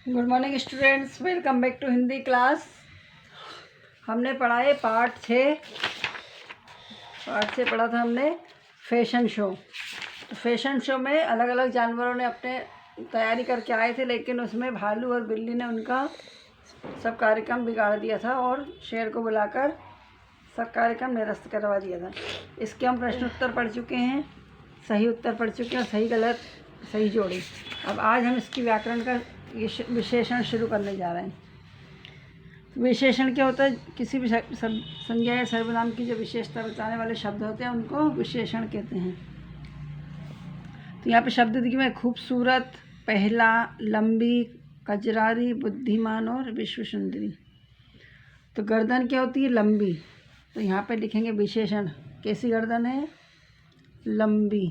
Good morning students, welcome back to Hindi class. हमने पढ़ा है पार्ट 6 पढ़ा था हमने फैशन शो। तो फैशन शो में अलग अलग जानवरों ने अपने तैयारी करके आए थे, लेकिन उसमें भालू और बिल्ली ने उनका सब कार्यक्रम बिगाड़ दिया था और शेर को बुलाकर सब कार्यक्रम निरस्त करवा दिया था। इसके हम प्रश्न उत्तर पढ़ चुके हैं, सही उत्तर पढ़ चुके हैं और सही गलत सही जोड़ी। अब आज हम इसकी व्याकरण का विशेषण शुरू करने जा रहे हैं। विशेषण क्या होता है? किसी भी संज्ञा या सर्वनाम की जो विशेषता बताने वाले शब्द होते हैं उनको विशेषण कहते हैं। तो यहाँ पे शब्द दिखे हुए खूबसूरत, पहला, लंबी, कजरारी, बुद्धिमान और विश्व सुंदरी। तो गर्दन क्या होती है? लंबी। तो यहाँ पे लिखेंगे विशेषण। कैसी गर्दन है? लंबी।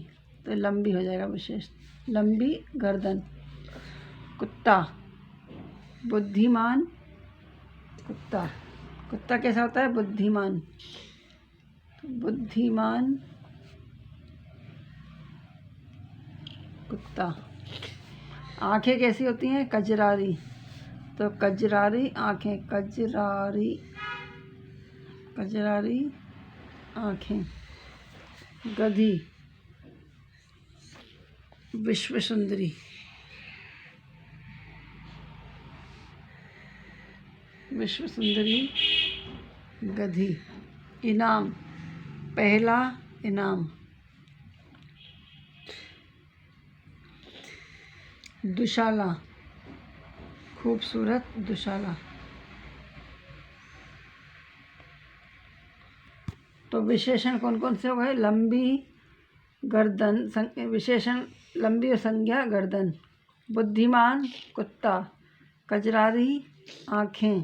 तो लंबी हो जाएगा विशेष, लंबी गर्दन। कुत्ता, बुद्धिमान कुत्ता। कुत्ता कैसा होता है? बुद्धिमान। तो बुद्धिमान कुत्ता। आंखें कैसी होती हैं? कजरारी। तो कजरारी आंखें, कजरारी कजरारी आंखें। गधी, विश्व सुंदरी। विश्व सुंदरी गधी। इनाम, पहला इनाम। दुशाला, खूबसूरत दुशाला। तो विशेषण कौन कौन से हो गए? लंबी गर्दन, विशेषण लंबी और संज्ञा गर्दन। बुद्धिमान कुत्ता, कजरारी आँखें,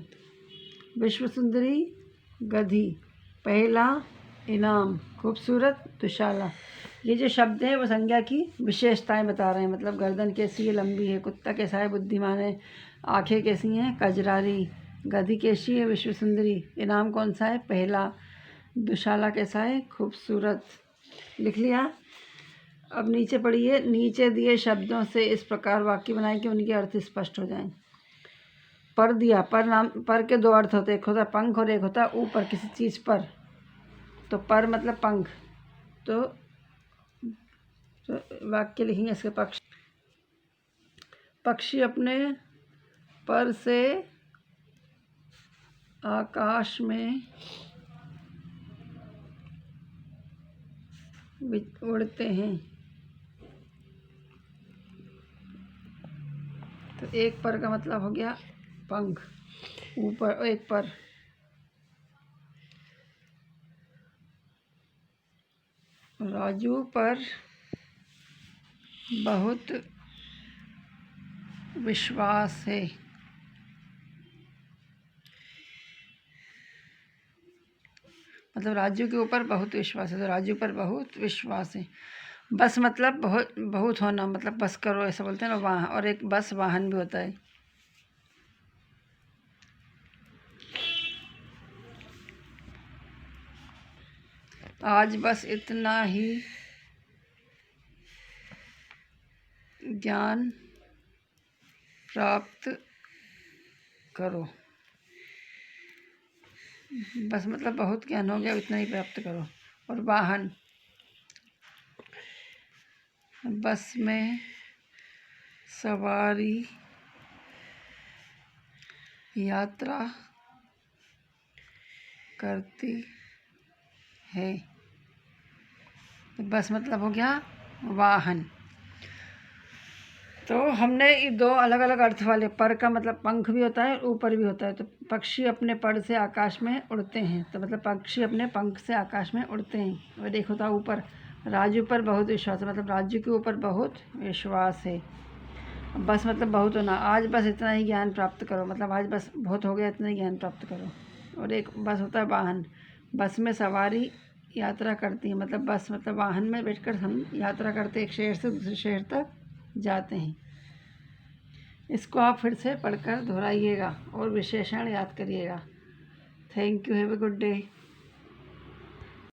विश्व सुंदरी गधी, पहला इनाम, खूबसूरत दुशाला। ये जो शब्द है वो संज्ञा की विशेषताएं बता रहे हैं। मतलब गर्दन कैसी है? लंबी है। कुत्ता कैसा है? बुद्धिमान है। आँखें कैसी हैं? कजरारी। गधी कैसी है? विश्व सुंदरी। इनाम कौन सा है? पहला। दुशाला कैसा है? खूबसूरत। लिख लिया। अब नीचे पढ़िए। नीचे दिए शब्दों से इस प्रकार वाक्य बनाएं कि उनके अर्थ स्पष्ट हो जाएं। पर दिया, पर नाम, पर के दो अर्थ होते हैं, एक होता है पंख और एक होता है ऊपर किसी चीज़ पर। तो पर मतलब पंख। तो वाक्य लिखेंगे इसके पक्ष। पक्षी अपने पर से आकाश में उड़ते हैं। तो एक पर का मतलब हो गया पंख, ऊपर एक पर। राजू पर बहुत विश्वास है। मतलब राजू के ऊपर बहुत विश्वास है। तो राजू पर बहुत विश्वास है। बस मतलब बहुत बहुत होना, मतलब बस करो ऐसा बोलते हैं ना, वाहन। और एक बस वाहन भी होता है। आज बस इतना ही ज्ञान प्राप्त करो। बस मतलब बहुत ज्ञान हो गया, इतना ही प्राप्त करो। और वाहन, बस में सवारी यात्रा करती है। बस मतलब हो गया वाहन। तो हमने ये दो अलग अलग अर्थ वाले, पर का मतलब पंख भी होता है, ऊपर भी होता है। तो पक्षी अपने पर से आकाश में उड़ते हैं। तो मतलब पक्षी अपने पंख से आकाश में उड़ते हैं। और देखो था ऊपर, राजू पर बहुत विश्वास है, मतलब राजू के ऊपर बहुत विश्वास है। बस मतलब बहुत होना। आज बस इतना ही ज्ञान प्राप्त करो, मतलब आज बस बहुत हो गया, इतना ही ज्ञान प्राप्त करो। और एक बस होता है वाहन, बस में सवारी यात्रा करती है। मतलब बस मतलब वाहन में बैठकर हम यात्रा करते, एक शहर से दूसरे शहर तक जाते हैं। इसको आप फिर से पढ़कर दोहराइएगा और विशेषण याद करिएगा। Thank you. Have a good day.